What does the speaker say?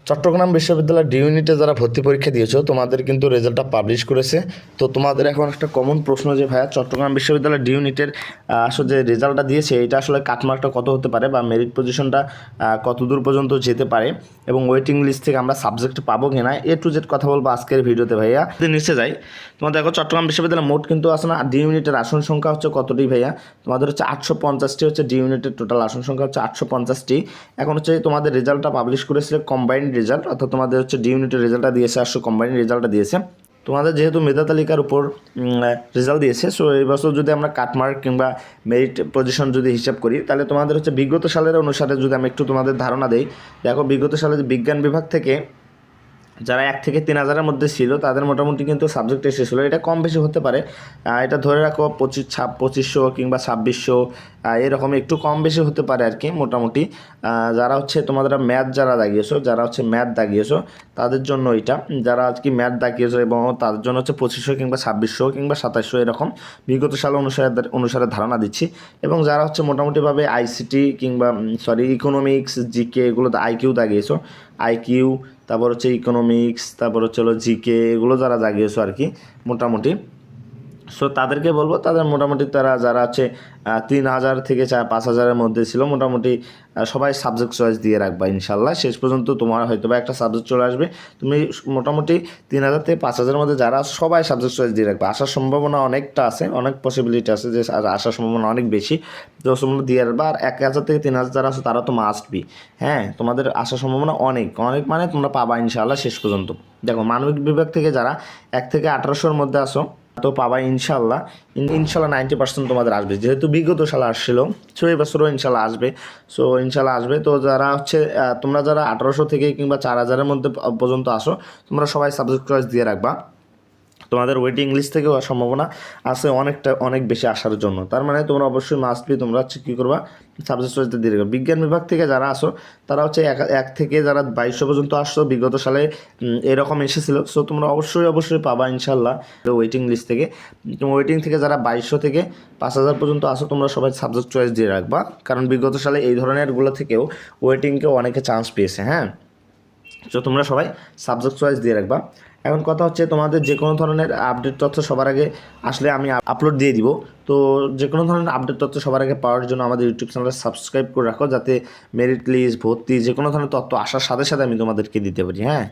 চট্টগ্রাম বিশ্ববিদ্যালয়ের ডি ইউনিটে যারা ভর্তি পরীক্ষা দিয়েছো তোমাদের কিন্তু রেজাল্টটা পাবলিশ করেছে। তো তোমাদের এখন একটা কমন প্রশ্ন যে ভাইয়া চট্টগ্রাম বিশ্ববিদ্যালয়ের ডি ইউনিটের আসলে যে রেজাল্টটা দিয়েছে এটা আসলে কাটমার্কটা কত হতে পারে বা মেরিট পজিশনটা কত দূর পর্যন্ত যেতে পারে এবং ওয়েটিং লিস্ট থেকে আমরা সাবজেক্ট পাবো কিনা টু জেড কথা বলবো আজকের ভিডিওতে ভাইয়া। যদি নিচে যাই তোমাদের দেখো চট্টগ্রাম বিশ্ববিদ্যালয়ের মোট কিন্তু আসে না ডি ইউনিটের আসন সংখ্যা হচ্ছে কতটি ভাইয়া? তোমাদের হচ্ছে 850টি হচ্ছে ডি ইউনিটের টোটাল আসন সংখ্যা হচ্ছে 850টি। এখন হচ্ছে তোমাদের রেজাল্টটা পাবলিশ করেছিল কম্বাইন্ড রেজাল্ট, অর্থাৎ তোমাদের হচ্ছে ডি ইউনিটের রেজাল্টটা দিয়েছে, কম্বাইন্ড রেজাল্টটা দিয়েছে। তোমাদের যেহেতু মেধা তালিকার উপর রেজাল্ট দিয়েছে, সো এই বছর যদি আমরা কাটমার্ক কিংবা মেরিট পজিশন যদি হিসাব করি তাহলে তোমাদের হচ্ছে বিগত সালের অনুসারে যদি আমি একটু তোমাদের ধারণা দেই, দেখো বিগত সালে বিজ্ঞান বিভাগ থেকে যারা 1 থেকে 3,000-এর মধ্যে ছিল তাদের মোটামুটি কিন্তু সাবজেক্ট এসেছিলো। এটা কম বেশি হতে পারে, এটা ধরে রাখো 2500 কিংবা 2600 এরকম একটু কম বেশি হতে পারে আর কি। মোটামুটি যারা হচ্ছে তোমাদের ম্যাথ যারা দাগিয়েছো, যারা হচ্ছে ম্যাথ দাগিয়েছো তাদের জন্য এটা, যারা আজকে ম্যাথ দাগিয়েছো এবং তাদের জন্য হচ্ছে 2500 কিংবা 2600 কিংবা 2700 এরকম বিগত সাল অনুসারে ধারণা দিচ্ছি। এবং যারা হচ্ছে মোটামুটিভাবে আইসিটি কিংবা ইকোনমিক্স জিকে এগুলোতে আইকিউ দাগিয়েছো, আইকিউ তারপর হচ্ছে ইকোনমিক্স তারপর হচ্ছে জিকে এগুলো যারা জাগিয়েছো আর কি মোটামুটি, সো তাদেরকে বলবো তাদের মোটামুটি তারা যারা হচ্ছে 3,000 থেকে 5,000-এর মধ্যে ছিল মোটামুটি সবাই সাবজেক্ট চয়েস দিয়ে রাখবা ইনশাল্লাহ। শেষ পর্যন্ত তোমার হয়তো বা একটা সাবজেক্ট চলে আসবে, তুমি মোটামুটি 3,000 থেকে 5,000-এর মধ্যে যারা সবাই সাবজেক্ট চয়েস দিয়ে রাখবা। আসার সম্ভাবনা অনেকটা আছে, অনেক পসিবিলিটি আছে যে আসার সম্ভাবনা অনেক বেশি, তো তোমরা দিয়ে রাখবা। আর 1,000 থেকে 3,000 যারা আছে তারা তো মাস্ট বি, হ্যাঁ তোমাদের আসার সম্ভাবনা অনেক মানে তোমরা পাবা ইনশাল্লাহ শেষ পর্যন্ত। দেখো মানবিক বিভাগ থেকে যারা 1 থেকে 1800-এর মধ্যে আসো তো পাবা ইনশাল্লাহ 90% তোমাদের আসবে, যেহেতু বিগত সালে আসছিল, সো এই বছরও ইনশাল্লাহ আসবে। সো ইনশাল্লাহ আসবে। তো যারা হচ্ছে তোমরা যারা 1800 থেকে কিংবা 4,000-এর মধ্যে পর্যন্ত আসো তোমরা সবাই সাবজেক্ট চয়েস দিয়ে রাখবা। তোমাদের ওয়েটিং লিস্ট থেকেও সম্ভাবনা আছে অনেক বেশি আসার জন্য। তার মানে তোমরা অবশ্যই মাস্ট বি তোমরা হচ্ছে কী করবা, সাবজেক্ট চয়েসটা দিয়ে রাখবা। বিজ্ঞান বিভাগ থেকে যারা আসো তারা হচ্ছে 1 থেকে যারা 2200 পর্যন্ত আসছো বিগত সালে এরকম এসেছিলো, সো তোমরা অবশ্যই পাবা ইনশাল্লাহ ওয়েটিং লিস্ট থেকে। ওয়েটিং থেকে যারা 2200 থেকে 5,000 পর্যন্ত আসো তোমরা সবাই সাবজেক্ট চয়েস দিয়ে রাখবা, কারণ বিগত সালে এই ধরনেরগুলো থেকেও ওয়েটিংকেও অনেকে চান্স পেয়েছে। হ্যাঁ, তো তোমরা সবাই সাবজেক্ট চয়েস দিয়ে রাখবা। এখন কথা হচ্ছে তোমাদের যে কোনো ধরনের আপডেট তথ্য সবার আগে আসলে আমি আপলোড দিয়ে দিব। তো যে কোনো ধরনের আপডেট তথ্য সবার আগে পাওয়ার জন্য আমাদের ইউটিউব চ্যানেলটা সাবস্ক্রাইব করে রাখো, যাতে মেরিট লিস্ট ভর্তি যে কোনো ধরনের তথ্য আসার সাথে সাথে আমি তোমাদেরকে দিতে পারি। হ্যাঁ।